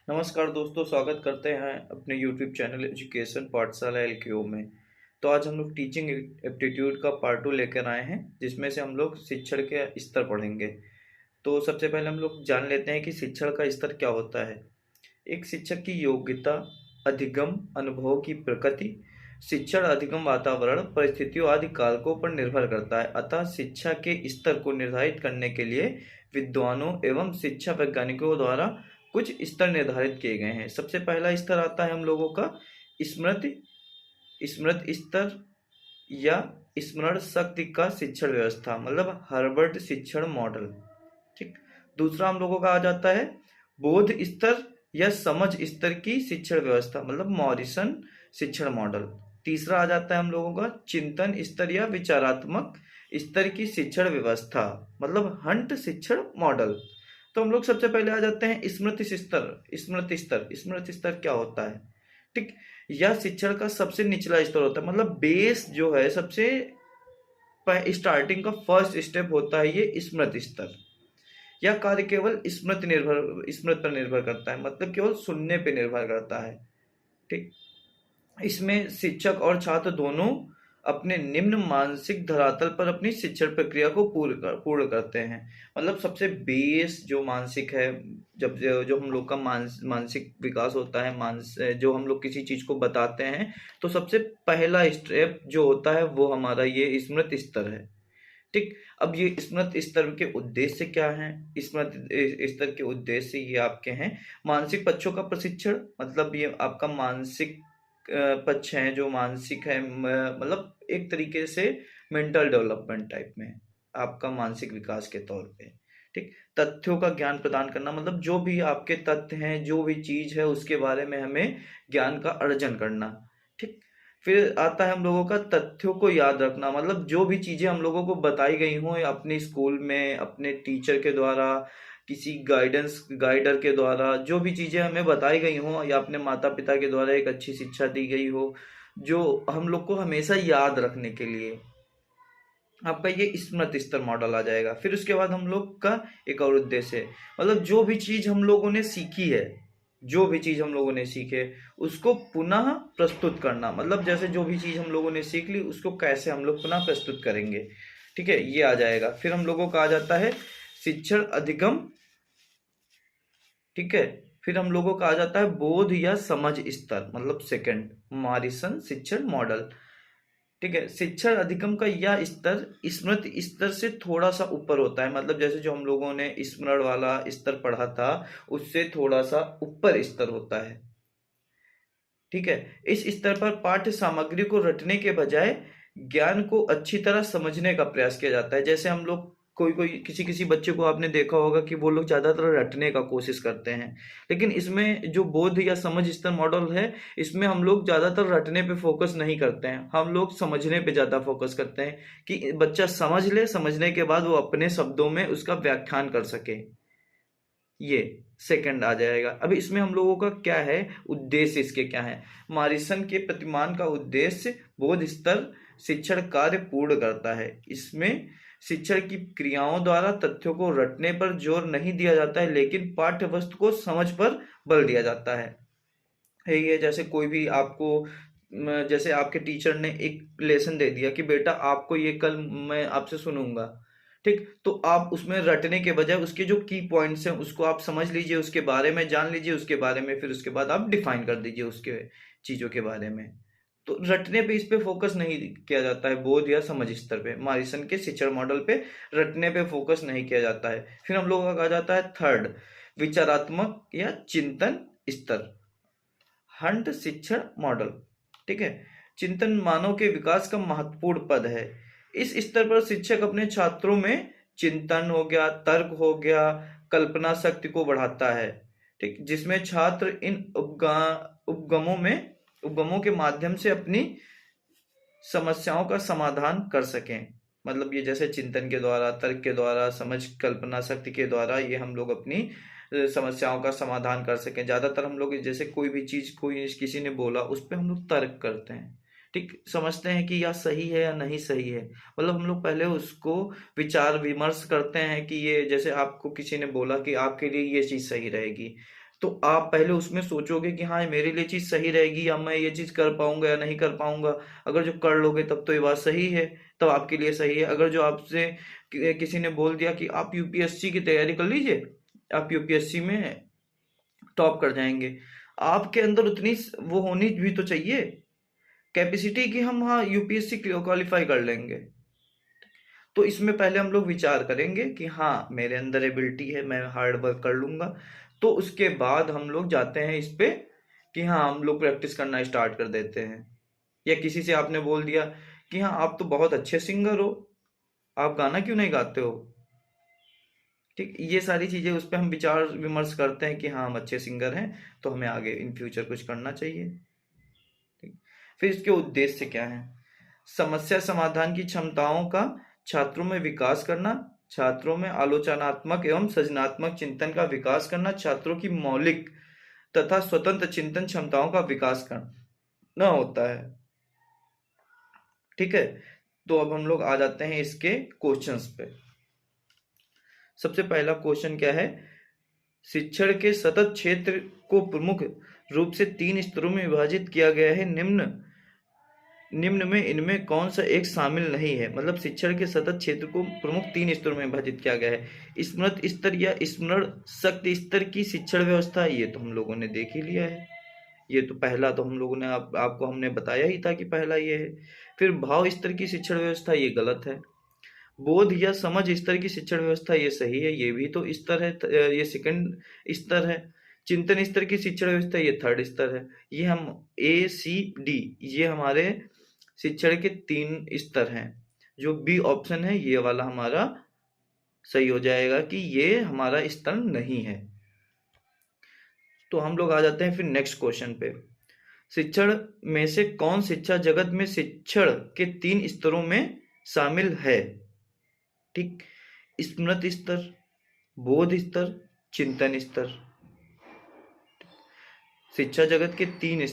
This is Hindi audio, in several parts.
नमस्कार दोस्तों, स्वागत करते हैं अपने YouTube चैनल एजुकेशन पाठशाला एलकेओ में। तो आज हम लोग टीचिंग एप्टीट्यूड का पार्ट 2 लेकर आए हैं, जिसमें से हम लोग शिक्षण के स्तर पढ़ेंगे। तो सबसे पहले हम लोग जान लेते हैं कि शिक्षण का स्तर क्या होता है। एक शिक्षक की योग्यता, अधिगम, अनुभव की प्रकृति, शिक्षण, अधिगम, वातावरण, परिस्थितियों आदि कारकों पर निर्भर करता है। अतः शिक्षा के स्तर को निर्धारित करने के लिए विद्वानों एवं शिक्षा वैज्ञानिकों द्वारा कुछ स्तर निर्धारित किए गए हैं। सबसे पहला स्तर आता है हम लोगों का स्मृति स्मृति स्तर या स्मरण शक्ति का शिक्षण व्यवस्था, मतलब हार्वर्ड शिक्षण मॉडल। ठीक। दूसरा हम लोगों का आ जाता है बोध स्तर या समझ स्तर की शिक्षण व्यवस्था, मतलब मॉरिसन शिक्षण मॉडल। तीसरा आ जाता है हम लोगों का चिंतन स्तर या विचारात्मक स्तर की शिक्षण व्यवस्था, मतलब हंट शिक्षण मॉडल। तो हम लोग सबसे पहले आ जाते हैं स्मृति स्तर क्या होता है? ठीक। यह शिक्षण का सबसे निचला स्तर होता है, मतलब बेस जो है, सबसे स्टार्टिंग का फर्स्ट स्टेप होता है ये स्मृति स्तर। यह कार्य केवल स्मृति पर निर्भर करता है, मतलब केवल सुनने पर निर्भर करता है। ठीक। इसमें शिक्षक और छात्र दोनों अपने निम्न मानसिक धरातल पर अपनी शिक्षण प्रक्रिया को पूर्ण करते हैं। मतलब सबसे बेस जो मानसिक है, जब जो हम लोग का मानसिक विकास होता है, जो हम लोग किसी चीज को बताते हैं, तो सबसे पहला स्टेप जो होता है वो हमारा ये स्मृति स्तर है। ठीक। अब ये स्मृति स्तर के उद्देश्य क्या हैं? स्मृति स्तर के उद्देश्य ये आपके हैं मानसिक पक्षों का प्रशिक्षण, मतलब ये आपका मानसिक पक्ष है जो मानसिक है, मतलब एक तरीके से मेंटल डेवलपमेंट टाइप में आपका मानसिक विकास के तौर पे। ठीक। तथ्यों का ज्ञान प्रदान करना, मतलब जो भी आपके तथ्य हैं, जो भी चीज है, उसके बारे में हमें ज्ञान का अर्जन करना। ठीक। फिर आता है हम लोगों का तथ्यों को याद रखना, मतलब जो भी चीजें हम लोगों को बताई गई हों अपने स्कूल में, अपने टीचर के द्वारा, किसी गाइडर के द्वारा, जो भी चीजें हमें बताई गई हों या अपने माता पिता के द्वारा एक अच्छी शिक्षा दी गई हो, जो हम लोग को हमेशा याद रखने के लिए, आपका ये स्मृति स्तर मॉडल आ जाएगा। फिर उसके बाद हम लोग का एक और उद्देश्य है, मतलब जो भी चीज हम लोगों ने सीखी है, जो भी चीज हम लोगों ने सीखे उसको पुनः प्रस्तुत करना, मतलब जैसे जो भी चीज हम लोगों ने सीख ली उसको कैसे हम लोग पुनः प्रस्तुत करेंगे। ठीक है, ये आ जाएगा। फिर हम लोगों का आ जाता है शिक्षण अधिगम। ठीक है। फिर हम लोगों का आ जाता है बोध या समझ स्तर, मतलब सेकंड मॉरिसन शिक्षण मॉडल। ठीक है। शिक्षण अधिगम का यह स्तर स्मृति स्तर से थोड़ा सा ऊपर होता है, मतलब जैसे जो हम लोगों ने स्मरण वाला स्तर पढ़ा था उससे थोड़ा सा ऊपर स्तर होता है। ठीक है। इस स्तर पर पाठ्य सामग्री को रटने के बजाय ज्ञान को अच्छी तरह समझने का प्रयास किया जाता है। जैसे हम लोग कोई कोई किसी किसी बच्चे को आपने देखा होगा कि वो लोग ज्यादातर रटने का कोशिश करते हैं, लेकिन इसमें जो बोध या समझ स्तर मॉडल है, इसमें हम लोग ज्यादातर रटने पे फोकस नहीं करते हैं, हम लोग समझने पे ज्यादा फोकस करते हैं कि बच्चा समझ ले, समझने के बाद वो अपने शब्दों में उसका व्याख्यान कर सके। ये सेकंड आ जाएगा। अब इसमें हम लोगों का क्या है उद्देश्य, इसके क्या है? मॉरिसन के प्रतिमान का उद्देश्य बोध स्तर शिक्षण कार्य पूर्ण करता है। इसमें शिक्षण की क्रियाओं द्वारा तथ्यों को रटने पर जोर नहीं दिया जाता है, लेकिन पाठ्य वस्तु को समझ पर बल दिया जाता है। ये जैसे कोई भी आपको जैसे आपके टीचर ने एक लेसन दे दिया कि बेटा आपको ये कल मैं आपसे सुनूंगा। ठीक। तो आप उसमें रटने के बजाय उसके जो की पॉइंट्स हैं उसको आप समझ लीजिए, उसके बारे में जान लीजिए, उसके बारे में फिर उसके बाद आप डिफाइन कर दीजिए उसके चीजों के बारे में। तो रटने पे इस पे फोकस नहीं किया जाता है, बोध या समझ स्तर पे, मॉरिसन के शिक्षण मॉडल पे रटने पे फोकस नहीं किया जाता है। फिर हम लोगों का आ जाता है थर्ड विचारात्मक या चिंतन स्तर, हंट शिक्षण मॉडल। ठीक है। चिंतन मानव के विकास का महत्वपूर्ण पद है। इस स्तर पर शिक्षक अपने छात्रों में चिंतन हो गया, तर्क हो गया, कल्पना शक्ति को बढ़ाता है। ठीक। जिसमें छात्र इन उपगमों के माध्यम से अपनी समस्याओं का समाधान कर सकें। मतलब ये जैसे चिंतन के द्वारा, तर्क के द्वारा, समझ कल्पना शक्ति के द्वारा ये हम लोग अपनी समस्याओं का समाधान कर सकें। ज्यादातर हम लोग जैसे कोई भी चीज कोई किसी ने बोला उस पर हम लोग तर्क करते हैं। ठीक। समझते हैं कि यह सही है या नहीं सही है, मतलब हम लोग पहले उसको विचार विमर्श करते हैं कि ये जैसे आपको किसी ने बोला कि आपके लिए ये चीज सही रहेगी, तो आप पहले उसमें सोचोगे कि हाँ मेरे लिए चीज सही रहेगी या मैं ये चीज कर पाऊंगा या नहीं कर पाऊंगा। अगर जो कर लोगे तब तो ये बात सही है, तब आपके लिए सही है। अगर जो आपसे किसी ने बोल दिया कि आप यूपीएससी की तैयारी कर लीजिए, आप यूपीएससी में टॉप कर जाएंगे, आपके अंदर उतनी वो होनी भी तो चाहिए कैपेसिटी कि हम हाँ यूपीएससी क्वालिफाई कर लेंगे। तो इसमें पहले हम लोग विचार करेंगे कि हाँ मेरे अंदर एबिलिटी है, मैं हार्ड वर्क कर लूंगा। तो उसके बाद हम लोग जाते हैं इस पे कि हाँ हम लोग प्रैक्टिस करना स्टार्ट कर देते हैं। या किसी से आपने बोल दिया कि हाँ आप तो बहुत अच्छे सिंगर हो, आप गाना क्यों नहीं गाते हो। ठीक, ये सारी चीजें उस पर हम विचार विमर्श करते हैं कि हाँ हम अच्छे सिंगर हैं, तो हमें आगे इन फ्यूचर कुछ करना चाहिए। ठीक, फिर इसके उद्देश्य क्या है। समस्या समाधान की क्षमताओं का छात्रों में विकास करना, छात्रों में आलोचनात्मक एवं सृजनात्मक चिंतन का विकास करना, छात्रों की मौलिक तथा स्वतंत्र चिंतन क्षमताओं का विकास करना होता है। ठीक है, तो अब हम लोग आ जाते हैं इसके क्वेश्चंस पे। सबसे पहला क्वेश्चन क्या है, शिक्षण के सतत क्षेत्र को प्रमुख रूप से 3 स्तरों में विभाजित किया गया है, निम्न में इनमें कौन सा एक शामिल नहीं है। मतलब शिक्षण के सतत क्षेत्र को प्रमुख 3 स्तरों में विभाजित किया गया है। स्मृत स्तर या स्मरण शक्ति स्तर की शिक्षण व्यवस्था, ये तो हम लोगों ने देख ही लिया है। ये तो पहला तो हम लोगों ने आपको हमने बताया ही था कि पहला ये है। फिर भाव स्तर की शिक्षण व्यवस्था, ये गलत है। बोध या समझ स्तर की शिक्षण व्यवस्था, ये सही है, ये भी तो स्तर है, ये सेकंड स्तर है। चिंतन स्तर की शिक्षण व्यवस्था, ये थर्ड स्तर है। ये हम ACD, ये हमारे शिक्षण के 3 स्तर हैं। जो बी ऑप्शन है ये वाला हमारा सही हो जाएगा कि ये हमारा स्तर नहीं है। तो हम लोग आ जाते हैं फिर नेक्स्ट क्वेश्चन पे। शिक्षण में से कौन शिक्षा जगत में शिक्षण के 3 स्तरों में शामिल है। ठीक, स्मृत स्तर, बोध स्तर, चिंतन स्तर। शिक्षा जगत के 3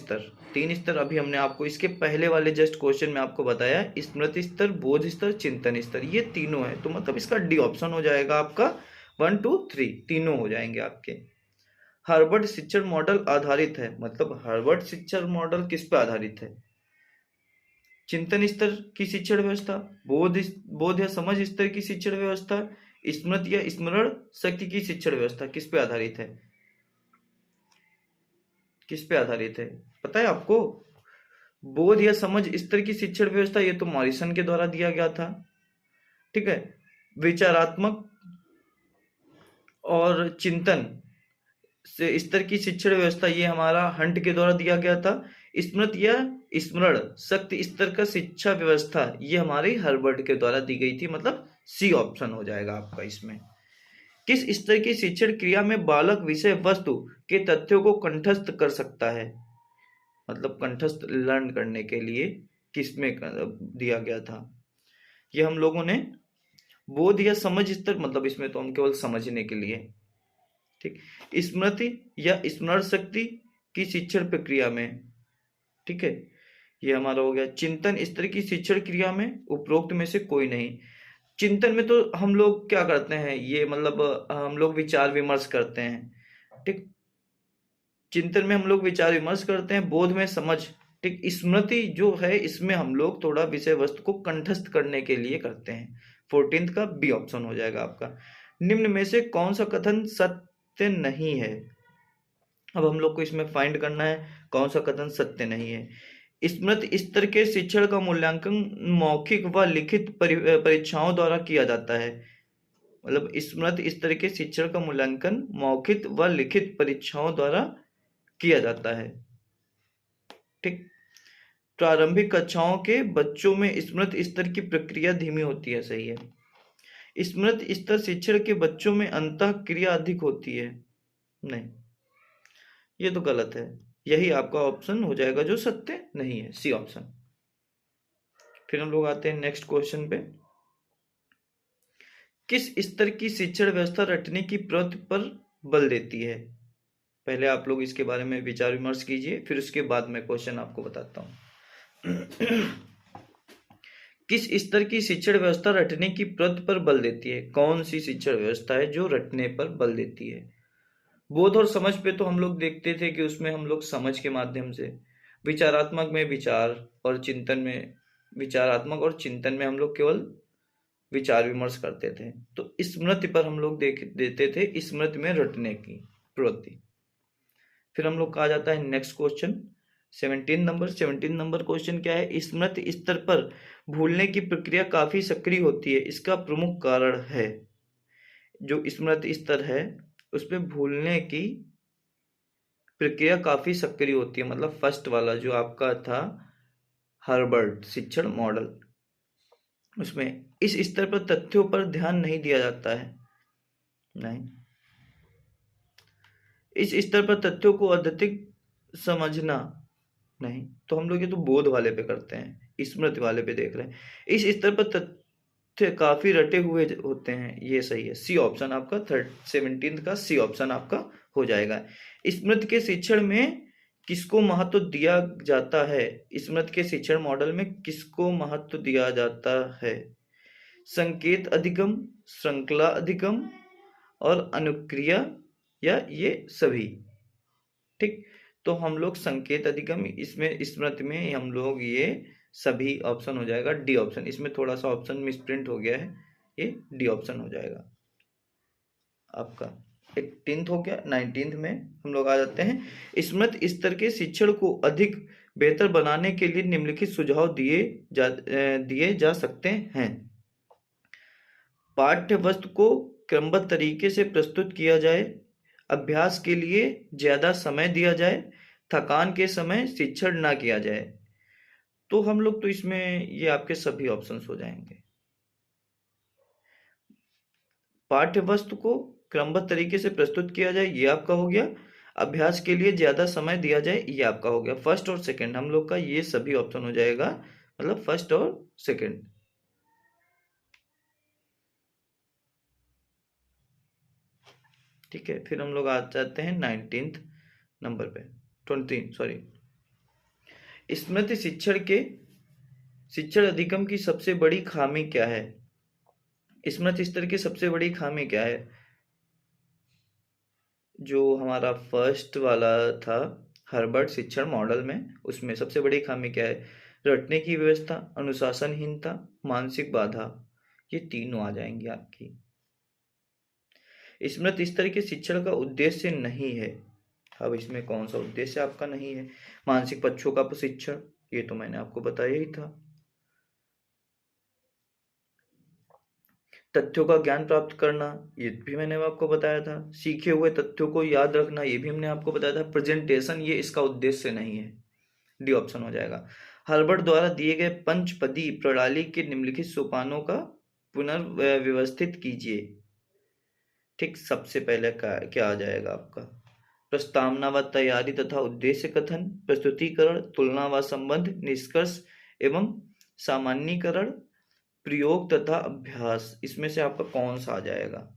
स्तर अभी हमने आपको इसके पहले वाले जस्ट क्वेश्चन में आपको बताया, स्मृति स्तर, बोध स्तर, चिंतन स्तर, ये तीनों है। तो मतलब इसका डी ऑप्शन हो जाएगा आपका, 1 2 3 तीनों हो जाएंगे आपके। हार्वर्ड शिक्षण मॉडल आधारित है, मतलब हार्वर्ड शिक्षण मॉडल किस पे आधारित है। चिंतन स्तर की शिक्षण व्यवस्था, बोध या समझ स्तर की शिक्षण व्यवस्था, स्मृति या स्मरण शक्ति की शिक्षण व्यवस्था किस पे आधारित है, किस पे आधारित है पता है आपको। बोध या समझ स्तर की शिक्षण व्यवस्था, ये तो मॉरिसन के द्वारा दिया गया था। ठीक है, विचारात्मक और चिंतन से स्तर की शिक्षण व्यवस्था, ये हमारा हंट के द्वारा दिया गया था। स्मृति या स्मरण शक्ति स्तर का शिक्षा व्यवस्था, ये हमारी हार्वर्ड के द्वारा दी गई थी। मतलब सी ऑप्शन हो जाएगा आपका इसमें। किस स्तर की शिक्षण क्रिया में बालक विषय वस्तु के तथ्यों को कंठस्थ कर सकता है। मतलब कंठस्थ लर्न करने के लिए किस में दिया गया था। ये हम लोगों ने बोध या समझ स्तर, मतलब इसमें तो हम केवल समझने के लिए। ठीक, स्मृति या स्मरण शक्ति की शिक्षण प्रक्रिया में। ठीक है, ये हमारा हो गया। चिंतन स्तर की शिक्षण क्रिया में उपरोक्त में से कोई नहीं। चिंतन में तो हम लोग क्या करते हैं, ये मतलब हम लोग विचार विमर्श करते हैं। ठीक, चिंतन में हम लोग विचार विमर्श करते हैं, बोध में समझ। ठीक, स्मृति जो है इसमें हम लोग थोड़ा विषय वस्तु को कंठस्थ करने के लिए करते हैं। 14th का बी ऑप्शन हो जाएगा आपका। निम्न में से कौन सा कथन सत्य नहीं है। अब हम लोग को इसमें फाइंड करना है कौन सा कथन सत्य नहीं है। स्मृत स्तर के शिक्षण का मूल्यांकन मौखिक व लिखित परीक्षाओं द्वारा किया जाता है। मतलब स्मृत स्तर के शिक्षण का मूल्यांकन मौखिक व लिखित परीक्षाओं द्वारा किया जाता है। ठीक, प्रारंभिक कक्षाओं के बच्चों में स्मृत स्तर की प्रक्रिया धीमी होती है, सही है। स्मृत स्तर शिक्षण के बच्चों में अंतः क्रिया अधिक होती है, नहीं, ये तो गलत है। यही आपका ऑप्शन हो जाएगा जो सत्य नहीं है, सी ऑप्शन। फिर हम लोग आते हैं नेक्स्ट क्वेश्चन पे। किस स्तर की शिक्षण व्यवस्था रटने की प्रवृत्ति पर बल देती है। पहले आप लोग इसके बारे में विचार विमर्श कीजिए, फिर उसके बाद मैं क्वेश्चन आपको बताता हूं। किस स्तर की शिक्षण व्यवस्था रटने की प्रवृत्ति पर बल देती है। कौन सी शिक्षण व्यवस्था है जो रटने पर बल देती है। बोध और समझ पे तो हम लोग देखते थे कि उसमें हम लोग समझ के माध्यम से, विचारात्मक में विचार और चिंतन में, विचारात्मक और चिंतन में हम लोग केवल विचार विमर्श करते थे। तो स्मृति पर हम लोग देख देते थे, स्मृति में रटने की प्रवृत्ति। फिर हम लोग कहा जाता है नेक्स्ट क्वेश्चन 17 नंबर क्वेश्चन क्या है, स्मृति स्तर पर भूलने की प्रक्रिया काफी सक्रिय होती है, इसका प्रमुख कारण है। जो स्मृति स्तर है उस पर भूलने की प्रक्रिया काफी सक्रिय होती है, मतलब फर्स्ट वाला जो आपका था हर्बर्ट शिक्षण मॉडल, उसमें इस स्तर पर तथ्यों पर ध्यान नहीं दिया जाता है। नहीं, इस स्तर पर तथ्यों को अत्यधिक समझना नहीं, तो हम लोग ये तो बोध वाले पे करते हैं, स्मृति वाले पे देख रहे हैं। इस स्तर पर तथ्य काफी रटे हुए होते हैं, ये सही है, सी ऑप्शन आपका 17 का सी ऑप्शन आपका हो जाएगा। स्मृति के शिक्षण में किसको महत्व दिया जाता है, स्मृति के शिक्षण मॉडल में किसको महत्व दिया जाता है, संकेत अधिगम, श्रृंखला अधिगम और अनुक्रिया, या ये सभी। ठीक, तो हम लोग संकेत अधिगम, इसमें स्मृति में हम लोग ये सभी ऑप्शन हो जाएगा, डी ऑप्शन। इसमें थोड़ा सा ऑप्शन मिसप्रिंट हो गया है, ये डी ऑप्शन हो जाएगा आपका। 18 हो गया। 19 में हम लोग आ जाते हैं, स्मृति स्तर के शिक्षण को अधिक बेहतर बनाने के लिए निम्नलिखित सुझाव दिए जा सकते हैं। पाठ्य वस्तु को क्रमबद्ध तरीके से प्रस्तुत किया जाए, अभ्यास के लिए ज्यादा समय दिया जाए, थकान के समय शिक्षण ना किया जाए। तो हम लोग तो इसमें ये आपके सभी ऑप्शंस हो जाएंगे। पाठ्य वस्तु को क्रमबद्ध तरीके से प्रस्तुत किया जाए, ये आपका हो गया। अभ्यास के लिए ज्यादा समय दिया जाए, ये आपका हो गया। फर्स्ट और सेकंड हम लोग का ये सभी ऑप्शन हो जाएगा, मतलब फर्स्ट और सेकंड। ठीक है, फिर हम लोग आ जाते हैं 19 नंबर पे, 20 सॉरी। स्मृति शिक्षण अधिगम की सबसे बड़ी खामी क्या है, स्मृति स्तर की सबसे बड़ी खामी क्या है। जो हमारा फर्स्ट वाला था हर्बर्ट शिक्षण मॉडल में, उसमें सबसे बड़ी खामी क्या है, रटने की व्यवस्था, अनुशासनहीनता, मानसिक बाधा, ये तीनों आ जाएंगी आपकी। स्मृति स्तर के शिक्षण का उद्देश्य नहीं है, अब इसमें कौन सा उद्देश्य आपका नहीं है। मानसिक पक्षों का प्रशिक्षण, ये तो मैंने आपको बताया ही था। तथ्यों का ज्ञान प्राप्त करना, ये भी मैंने आपको बताया था। सीखे हुए तथ्यों को याद रखना, ये भी हमने आपको बताया था। प्रेजेंटेशन, ये इसका उद्देश्य नहीं है, डी ऑप्शन हो जाएगा। हर्बर्ट द्वारा दिए गए पंचपदी प्रणाली के निम्नलिखित सोपानों का पुनर्व्यवस्थित कीजिए। ठीक, सबसे पहले क्या आ जाएगा आपका, प्रस्तावना व तैयारी तथा उद्देश्य कथन, प्रस्तुतिकरण, तुलना व संबंध, निष्कर्ष एवं सामान्यीकरण, प्रयोग तथा अभ्यास। इसमें से आपका कौन सा आ जाएगा।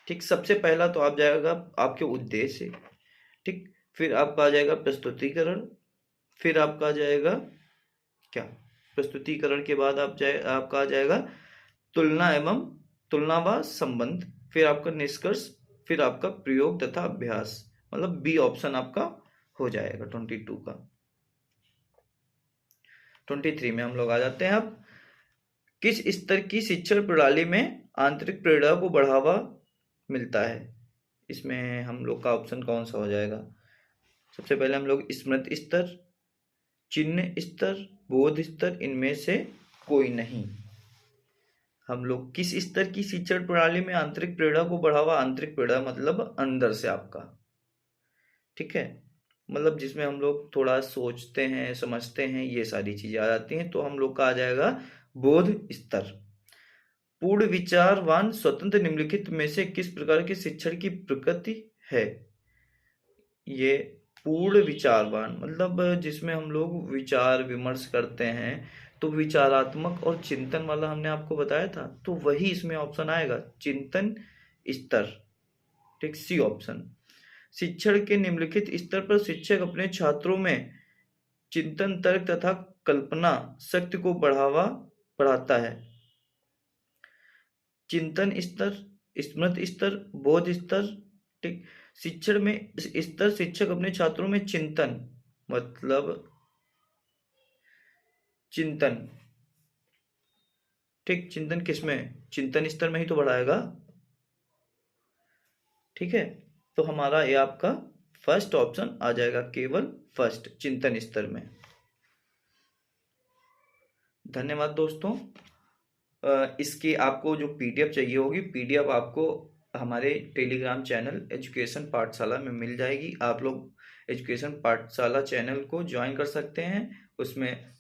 ठीक, सबसे पहला तो आप जाएगा आपके उद्देश्य। ठीक, फिर आपका आ जाएगा प्रस्तुतिकरण, फिर आपका आ जाएगा क्या, प्रस्तुतिकरण के बाद आपका आ जाएगा तुलना व संबंध, फिर आपका निष्कर्ष, फिर आपका प्रयोग तथा अभ्यास, मतलब बी ऑप्शन आपका हो जाएगा 22 का। 23 में हम लोग आ जाते हैं अब, किस स्तर की शिक्षण प्रणाली में आंतरिक प्रेरणा को बढ़ावा मिलता है। इसमें हम लोग का ऑप्शन कौन सा हो जाएगा। सबसे पहले हम लोग स्मृति स्तर, चिन्ह स्तर, बोध स्तर, इनमें से कोई नहीं। हम लोग किस स्तर की शिक्षण प्रणाली में आंतरिक प्रेरणा को बढ़ावा, आंतरिक प्रेरणा मतलब अंदर से आपका, ठीक है, मतलब जिसमें हम लोग थोड़ा सोचते हैं, समझते हैं, ये सारी चीजें आ जाती हैं, तो हम लोग का आ जाएगा बोध स्तर। पूर्ण विचारवान स्वतंत्र निम्नलिखित में से किस प्रकार के शिक्षण की प्रकृति है। ये पूर्ण विचारवान मतलब जिसमें हम लोग विचार विमर्श करते हैं, तो विचारात्मक और चिंतन वाला हमने आपको बताया था, तो वही इसमें ऑप्शन आएगा, चिंतन स्तर। ठीक, सी ऑप्शन। शिक्षण के निम्नलिखित स्तर पर शिक्षक अपने छात्रों में चिंतन, तर्क तथा कल्पना शक्ति को बढ़ाता है। चिंतन स्तर, स्मृति स्तर, बोध स्तर। ठीक, शिक्षण में स्तर शिक्षक अपने छात्रों में चिंतन, मतलब चिंतन, ठीक, चिंतन किसमें, चिंतन स्तर में ही तो बढ़ाएगा। ठीक है, तो हमारा ये आपका फर्स्ट ऑप्शन आ जाएगा, केवल फर्स्ट, चिंतन स्तर में। धन्यवाद दोस्तों। इसकी आपको जो पीडीएफ चाहिए होगी, पीडीएफ आपको हमारे टेलीग्राम चैनल एजुकेशन पाठशाला में मिल जाएगी। आप लोग एजुकेशन पाठशाला चैनल को ज्वाइन कर सकते हैं, उसमें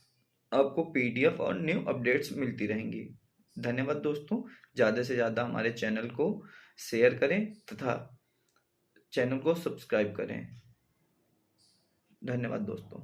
आपको पीडीएफ और न्यू अपडेट्स मिलती रहेंगी। धन्यवाद दोस्तों। ज़्यादा से ज़्यादा हमारे चैनल को शेयर करें तथा चैनल को सब्सक्राइब करें। धन्यवाद दोस्तों।